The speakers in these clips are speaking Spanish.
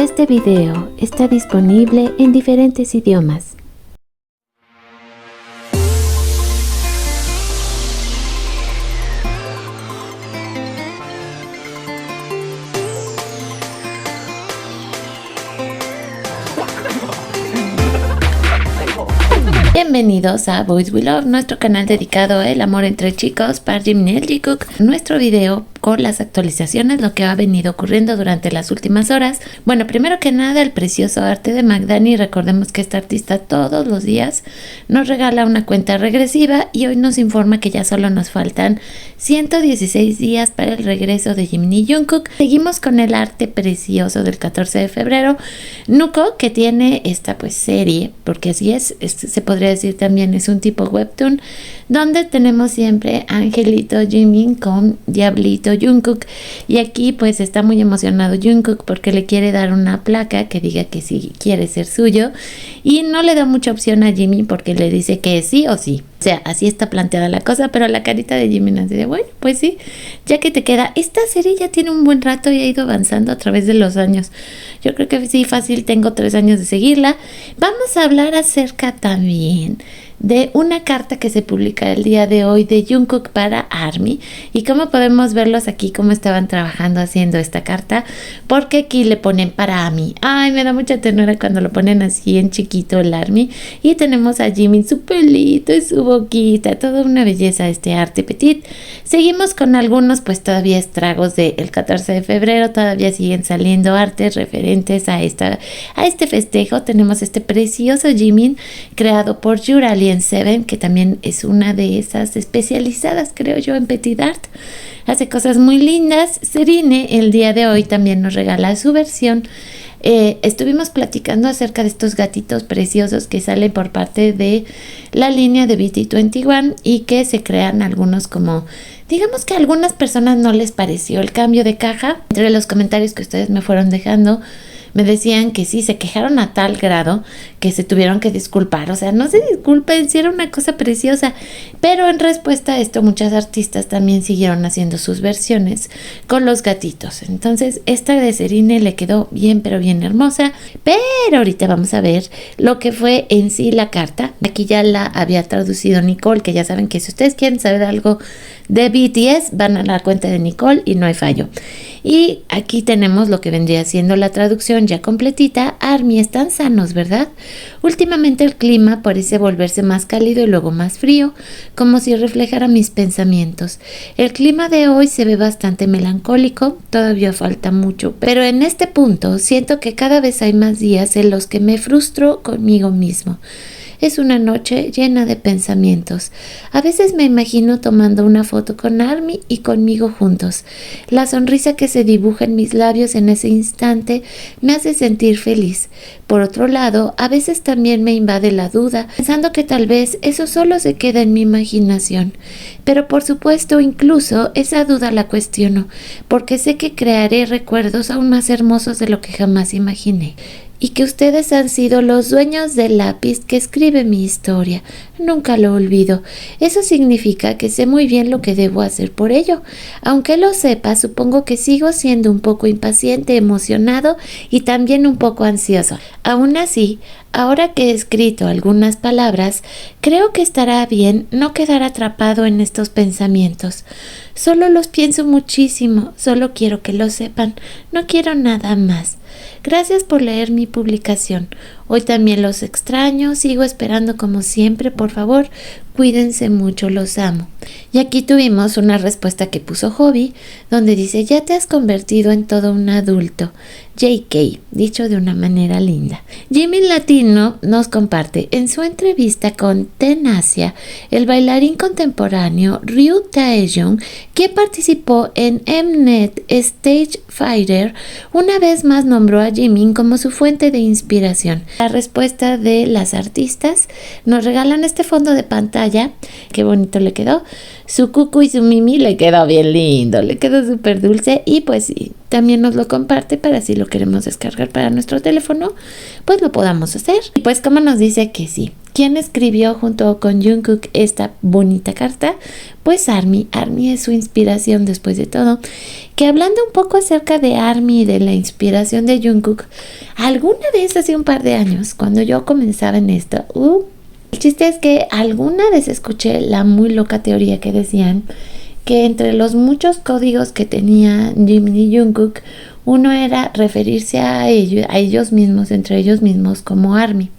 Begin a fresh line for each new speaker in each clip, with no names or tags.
Este video está disponible en diferentes idiomas. Bienvenidos a Boys We Love, nuestro canal dedicado al amor entre chicos par Jimin Jikook. Nuestro video con las actualizaciones, lo que ha venido ocurriendo durante las últimas horas. Bueno, primero que nada, el precioso arte de McDani. Recordemos que esta artista todos los días nos regala una cuenta regresiva y hoy nos informa que ya solo nos faltan 116 días para el regreso de Jimin Jungkook. Seguimos con el arte precioso del 14 de febrero. Nuko, que tiene esta serie, porque así es, se podría decir también es un tipo webtoon, donde tenemos siempre Angelito Jimin con Diablito Jungkook, y aquí está muy emocionado Jungkook porque le quiere dar una placa que diga que sí quiere ser suyo, y no le da mucha opción a Jimin porque le dice que sí o sí. O sea, así está planteada la cosa, pero la carita de Jimin así de, bueno, pues sí, ya que te queda. Esta serie ya tiene un buen rato y ha ido avanzando a través de los años. Yo creo que sí, fácil, tengo 3 años de seguirla. Vamos a hablar acerca también de una carta que se publica el día de hoy de Jungkook para ARMY, y cómo podemos verlos aquí, cómo estaban trabajando haciendo esta carta, porque aquí le ponen para ARMY. Ay, me da mucha ternura cuando lo ponen así en chiquito el ARMY, y tenemos a Jimin, su pelito y su boquita, toda una belleza este arte petit. Seguimos con algunos todavía estragos del 14 de febrero, todavía siguen saliendo artes referentes a este festejo. Tenemos este precioso Jimin creado por Yuralien 7, que también es una de esas especializadas, creo yo, en petit art. Hace cosas muy lindas. Serine el día de hoy también nos regala su versión. Estuvimos platicando acerca de estos gatitos preciosos que salen por parte de la línea de BT21 y que se crean algunos digamos que a algunas personas no les pareció el cambio de caja. Entre los comentarios que ustedes me fueron dejando, me decían que sí, se quejaron a tal grado que se tuvieron que disculpar. O sea, no se disculpen, si era una cosa preciosa. Pero en respuesta a esto, muchas artistas también siguieron haciendo sus versiones con los gatitos. Entonces, esta de Serine le quedó bien, pero bien hermosa. Pero ahorita vamos a ver lo que fue en sí la carta. Aquí ya la había traducido Nicole, que ya saben que si ustedes quieren saber algo de BTS, van a la cuenta de Nicole y no hay fallo. Y aquí tenemos lo que vendría siendo la traducción ya completita. ARMY, están sanos, ¿verdad? Últimamente el clima parece volverse más cálido y luego más frío, como si reflejara mis pensamientos. El clima de hoy se ve bastante melancólico, todavía falta mucho, pero en este punto siento que cada vez hay más días en los que me frustro conmigo mismo. Es una noche llena de pensamientos. A veces me imagino tomando una foto con ARMY y conmigo juntos. La sonrisa que se dibuja en mis labios en ese instante me hace sentir feliz. Por otro lado, a veces también me invade la duda, pensando que tal vez eso solo se queda en mi imaginación. Pero por supuesto, incluso esa duda la cuestiono, porque sé que crearé recuerdos aún más hermosos de lo que jamás imaginé. Y que ustedes han sido los dueños del lápiz que escribe mi historia. Nunca lo olvido. Eso significa que sé muy bien lo que debo hacer por ello. Aunque lo sepa, supongo que sigo siendo un poco impaciente, emocionado y también un poco ansioso. Aún así, ahora que he escrito algunas palabras, creo que estará bien no quedar atrapado en estos pensamientos. Solo los pienso muchísimo, solo quiero que lo sepan, no quiero nada más. Gracias por leer mi publicación. Hoy también los extraño, sigo esperando como siempre, por favor, cuídense mucho, los amo. Y aquí tuvimos una respuesta que puso Hobby, donde dice, ya te has convertido en todo un adulto. JK, dicho de una manera linda. Jimin Latino nos comparte, en su entrevista con Ten Asia, el bailarín contemporáneo Ryu Taeyong, que participó en Mnet Stage Fighter, una vez más nombró a Jimin como su fuente de inspiración. La respuesta de las artistas, nos regalan este fondo de pantalla, qué bonito le quedó, su cucu y su mimi le quedó bien lindo, le quedó súper dulce, y sí, también nos lo comparte para si lo queremos descargar para nuestro teléfono, lo podamos hacer. Y como nos dice que sí, ¿Quién escribió junto con Jungkook esta bonita carta? Pues ARMY. ARMY es su inspiración después de todo. Que hablando un poco acerca de ARMY y de la inspiración de Jungkook, alguna vez hace un par de años, cuando yo comenzaba en esto, el chiste es que alguna vez escuché la muy loca teoría que decían que entre los muchos códigos que tenía Jimin y Jungkook, uno era referirse a ellos mismos, entre ellos mismos, como ARMY.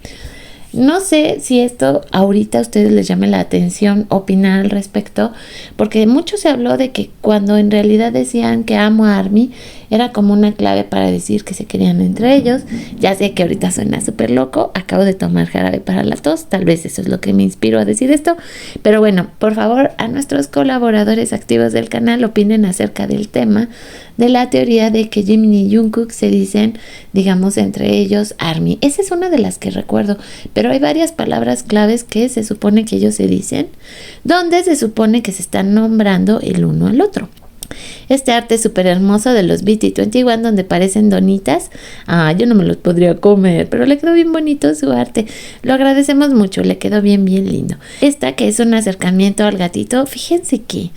No sé si esto ahorita a ustedes les llame la atención opinar al respecto, porque mucho se habló de que cuando en realidad decían que amo a ARMY, era como una clave para decir que se querían entre ellos. Ya sé que ahorita suena súper loco, acabo de tomar jarabe para la tos, tal vez eso es lo que me inspiró a decir esto, pero bueno, por favor, a nuestros colaboradores activos del canal opinen acerca del tema de la teoría de que Jimin y Jungkook se dicen, digamos, entre ellos ARMY. Esa es una de las que recuerdo, pero hay varias palabras claves que se supone que ellos se dicen, donde se supone que se están nombrando el uno al otro. Este arte súper hermoso de los BT21 donde parecen donitas. Yo no me los podría comer, pero le quedó bien bonito su arte. Lo agradecemos mucho, le quedó bien lindo. Esta que es un acercamiento al gatito, fíjense que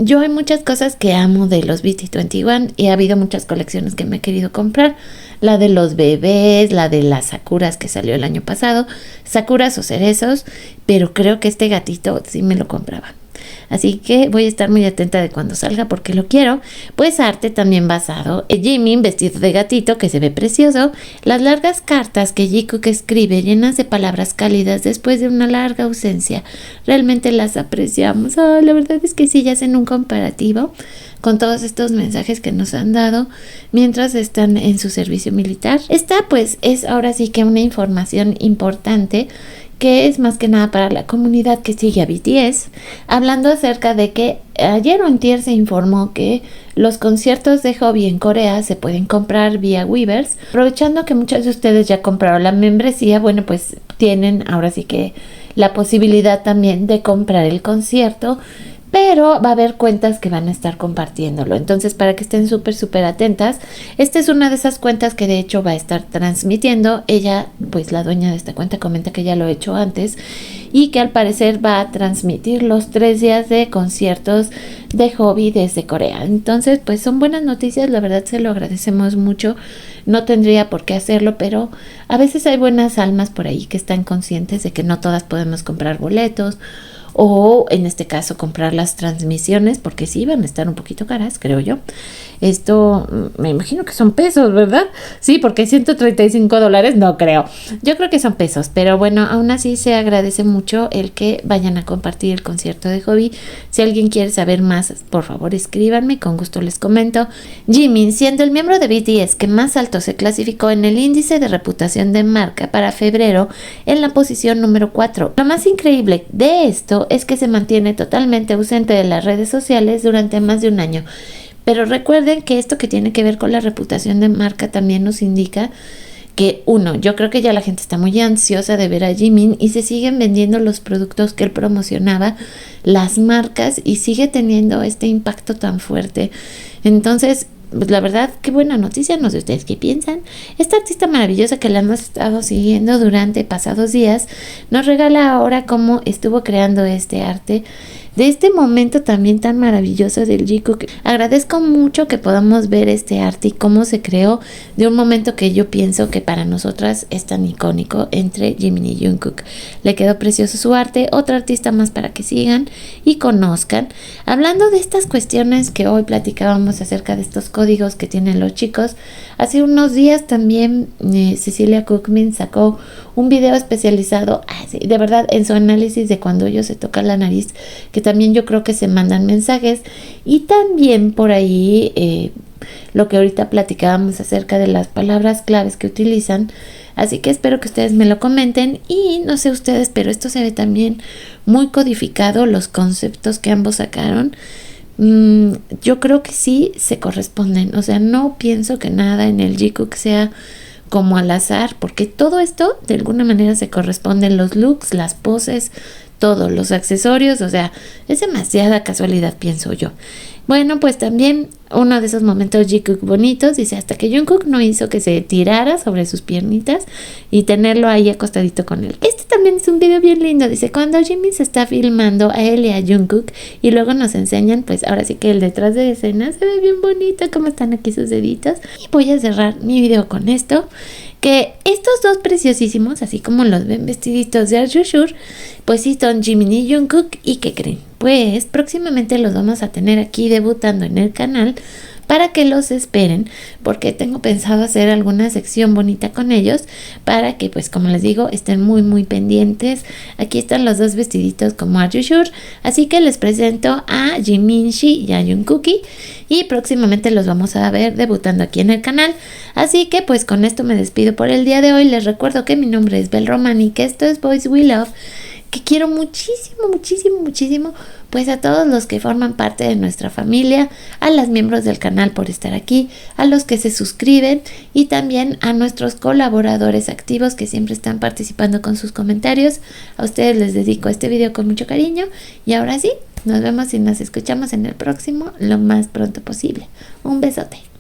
yo hay muchas cosas que amo de los BT21 y ha habido muchas colecciones que me he querido comprar. La de los bebés, la de las sakuras que salió el año pasado, sakuras o cerezos, pero creo que este gatito sí me lo compraba. Así que voy a estar muy atenta de cuando salga porque lo quiero. Pues arte también basado en Jimin vestido de gatito que se ve precioso. Las largas cartas que Jungkook escribe llenas de palabras cálidas después de una larga ausencia. Realmente las apreciamos. La verdad es que sí, ya hacen un comparativo con todos estos mensajes que nos han dado mientras están en su servicio militar. Esta pues es ahora sí que una información importante que es más que nada para la comunidad que sigue a BTS, hablando acerca de que ayer o antier se informó que los conciertos de Hobby en Corea se pueden comprar vía Weverse. Aprovechando que muchos de ustedes ya compraron la membresía, bueno, pues tienen ahora sí que la posibilidad también de comprar el concierto, pero va a haber cuentas que van a estar compartiéndolo. Entonces, para que estén súper atentas, esta es una de esas cuentas que de hecho va a estar transmitiendo. Ella, pues la dueña de esta cuenta, comenta que ya lo he hecho antes y que al parecer va a transmitir los 3 días de conciertos de Hobby desde Corea. Entonces, pues son buenas noticias, la verdad se lo agradecemos mucho. No tendría por qué hacerlo, pero a veces hay buenas almas por ahí que están conscientes de que no todas podemos comprar boletos, o en este caso comprar las transmisiones, porque sí van a estar un poquito caras, creo yo. Esto me imagino que son pesos, ¿verdad? Sí, porque $135 no creo. Yo creo que son pesos, pero bueno, aún así se agradece mucho el que vayan a compartir el concierto de Hobby. Si alguien quiere saber más, por favor escríbanme, con gusto les comento. Jimin, siendo el miembro de BTS que más alto se clasificó en el índice de reputación de marca para febrero en la posición número 4. Lo más increíble de esto es que se mantiene totalmente ausente de las redes sociales durante más de un año. Pero recuerden que esto que tiene que ver con la reputación de marca también nos indica que, uno, yo creo que ya la gente está muy ansiosa de ver a Jimin y se siguen vendiendo los productos que él promocionaba, las marcas, y sigue teniendo este impacto tan fuerte. Entonces, pues la verdad, qué buena noticia, no sé ustedes qué piensan. Esta artista maravillosa que la hemos estado siguiendo durante pasados días, nos regala ahora cómo estuvo creando este arte, de este momento también tan maravilloso del Jungkook. Agradezco mucho que podamos ver este arte y cómo se creó de un momento que yo pienso que para nosotras es tan icónico entre Jimin y Jungkook. Le quedó precioso su arte, otro artista más para que sigan y conozcan. Hablando de estas cuestiones que hoy platicábamos acerca de estos códigos que tienen los chicos, hace unos días también Cecilia Cookmin sacó un video especializado, de verdad, en su análisis de cuando ellos se tocan la nariz, que también yo creo que se mandan mensajes, y también por ahí lo que ahorita platicábamos acerca de las palabras claves que utilizan. Así que espero que ustedes me lo comenten, y no sé ustedes, pero esto se ve también muy codificado, los conceptos que ambos sacaron. Yo creo que sí se corresponden, o sea, no pienso que nada en el Jungkook sea como al azar, porque todo esto de alguna manera se corresponden, los looks, las poses, todos los accesorios, o sea, es demasiada casualidad, pienso yo. Bueno, pues también uno de esos momentos Jungkook bonitos, dice, hasta que Jungkook no hizo que se tirara sobre sus piernitas y tenerlo ahí acostadito con él. Este también es un video bien lindo, dice, cuando Jimin se está filmando a él y a Jungkook y luego nos enseñan, pues ahora sí que el detrás de escena se ve bien bonito, cómo están aquí sus deditos. Y voy a cerrar mi video con esto, que estos dos preciosísimos, así como los ven vestiditos de Arjushur, pues sí son Jimin y Jungkook. ¿Y qué creen? Pues próximamente los vamos a tener aquí debutando en el canal para que los esperen, porque tengo pensado hacer alguna sección bonita con ellos para que, pues como les digo, estén muy pendientes. Aquí están los dos vestiditos como Arjushur, así que les presento a Jiminshi y a Jungkooki y próximamente los vamos a ver debutando aquí en el canal. Así que pues con esto me despido por el día de hoy. Les recuerdo que mi nombre es Bel Romani, que esto es Boys We Love, que quiero muchísimo pues a todos los que forman parte de nuestra familia, a los miembros del canal por estar aquí, a los que se suscriben y también a nuestros colaboradores activos que siempre están participando con sus comentarios. A ustedes les dedico este video con mucho cariño y ahora sí, nos vemos y nos escuchamos en el próximo lo más pronto posible. Un besote.